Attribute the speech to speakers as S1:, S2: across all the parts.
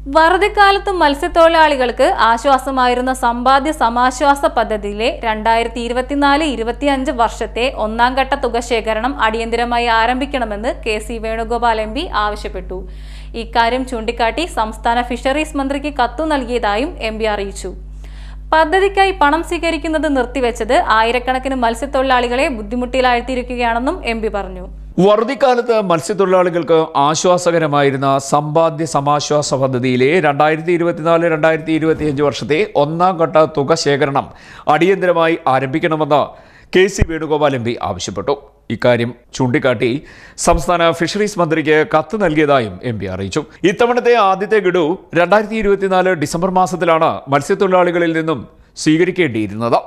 S1: വറുതിക്കാലത്ത് മത്സ്യത്തൊഴിലാളികൾക്ക് ആശ്വാസമായിരുന്ന സമ്പാദ്യ സമാശ്വാസ പദ്ധതിയിലെ 2024-25 വർഷത്തെ ഒന്നാം ഘട്ട തുക ശേഖരണം അടിയന്തരമായി ആരംഭിക്കണമെന്ന് കെ.സി. വേണുഗോപാൽ എം പി ആവശ്യപ്പെട്ടു. ഇക്കാര്യം ചൂണ്ടിക്കാട്ടി സംസ്ഥാന ഫിഷറീസ് മന്ത്രിക്ക് കത്തു നൽകിയതായും എം പി അറിയിച്ചു. പദ്ധതിക്കായി പണം സ്വീകരിക്കുന്നത് നിർത്തിവെച്ചത് ആയിരക്കണക്കിന് മത്സ്യത്തൊഴിലാളികളെ ബുദ്ധിമുട്ടിലാഴ്ത്തിയിരിക്കുകയാണെന്നും എം പി പറഞ്ഞു.
S2: വറുതിക്കാലത്ത് മത്സ്യത്തൊഴിലാളികൾക്ക് ആശ്വാസകരമായിരുന്ന സമ്പാദ്യ സമാശ്വാസ പദ്ധതിയിലെ 2024-2025 വർഷത്തെ ഒന്നാം ഘട്ട തുക ശേഖരണം അടിയന്തരമായി ആരംഭിക്കണമെന്ന് കെ.സി. വേണുഗോപാൽ എം പി ആവശ്യപ്പെട്ടു. ഇക്കാര്യം ചൂണ്ടിക്കാട്ടി സംസ്ഥാന ഫിഷറീസ് മന്ത്രിക്ക് കത്ത് നൽകിയതായും എം പി അറിയിച്ചു. ഇത്തവണത്തെ ആദ്യത്തെ ഗഡു 2024 ഡിസംബർ മാസത്തിലാണ് മത്സ്യത്തൊഴിലാളികളിൽ നിന്നും സ്വീകരിക്കേണ്ടിയിരുന്നത്.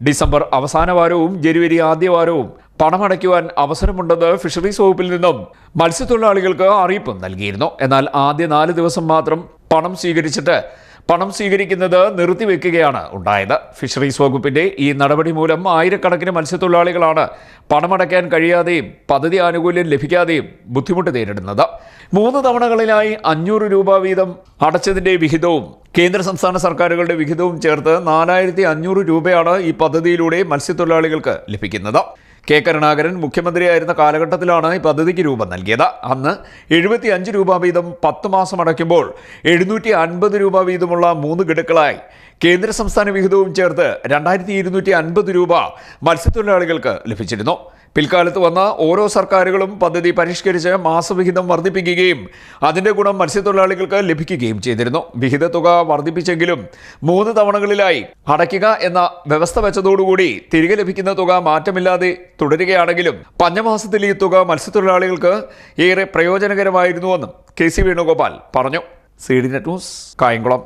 S2: ഡിസംബർ അവസാന വാരവും ജനുവരി ആദ്യ വാരവും പണമടയ്ക്കുവാൻ അവസരമുണ്ടെന്ന് ഫിഷറീസ് വകുപ്പിൽ നിന്നും മത്സ്യത്തൊഴിലാളികൾക്ക് അറിയിപ്പ് നൽകിയിരുന്നു. എന്നാൽ ആദ്യ 4 ദിവസം മാത്രം പണം സ്വീകരിക്കുന്നത് നിർത്തിവെക്കുകയാണ് ഉണ്ടായത്. ഫിഷറീസ് വകുപ്പിന്റെ ഈ നടപടി മൂലം ആയിരക്കണക്കിന് മത്സ്യത്തൊഴിലാളികളാണ് പണമടയ്ക്കാൻ കഴിയാതെയും പദ്ധതി ആനുകൂല്യം ലഭിക്കാതെയും ബുദ്ധിമുട്ട് നേരിടുന്നത്. 3 തവണകളിലായി 500 രൂപ വീതം അടച്ചതിന്റെ വിഹിതവും കേന്ദ്ര സംസ്ഥാന സർക്കാരുകളുടെ വിഹിതവും ചേർത്ത് 4500 രൂപയാണ് ഈ പദ്ധതിയിലൂടെ മത്സ്യത്തൊഴിലാളികൾക്ക് ലഭിക്കുന്നത്. കെ കരുണാകരൻ മുഖ്യമന്ത്രിയായിരുന്ന കാലഘട്ടത്തിലാണ് ഈ പദ്ധതിക്ക് രൂപം നൽകിയത്. അന്ന് 75 രൂപ വീതം 10 മാസം അടയ്ക്കുമ്പോൾ 750 രൂപ വീതമുള്ള 3 ഗഡുക്കളായി കേന്ദ്ര സംസ്ഥാന വിഹിതവും ചേർത്ത് 2250 രൂപ മത്സ്യത്തൊഴിലാളികൾക്ക് ലഭിച്ചിരുന്നു. പിൽക്കാലത്ത് വന്ന ഓരോ സർക്കാരുകളും പദ്ധതി പരിഷ്കരിച്ച് മാസവിഹിതം വർദ്ധിപ്പിക്കുകയും അതിന്റെ ഗുണം മത്സ്യത്തൊഴിലാളികൾക്ക് ലഭിക്കുകയും ചെയ്തിരുന്നു. വിഹിത തുക വർദ്ധിപ്പിച്ചെങ്കിലും 3 തവണകളിലായി അടയ്ക്കുക എന്ന വ്യവസ്ഥ വെച്ചതോടുകൂടി തിരികെ ലഭിക്കുന്ന തുക മാറ്റമില്ലാതെ തുടരുകയാണെങ്കിലും പഞ്ഞമാസത്തിൽ ഈ തുക മത്സ്യത്തൊഴിലാളികൾക്ക് ഏറെ പ്രയോജനകരമായിരുന്നുവെന്നും കെ.സി. വേണുഗോപാൽ പറഞ്ഞു. CDNet news, Kayamkulam.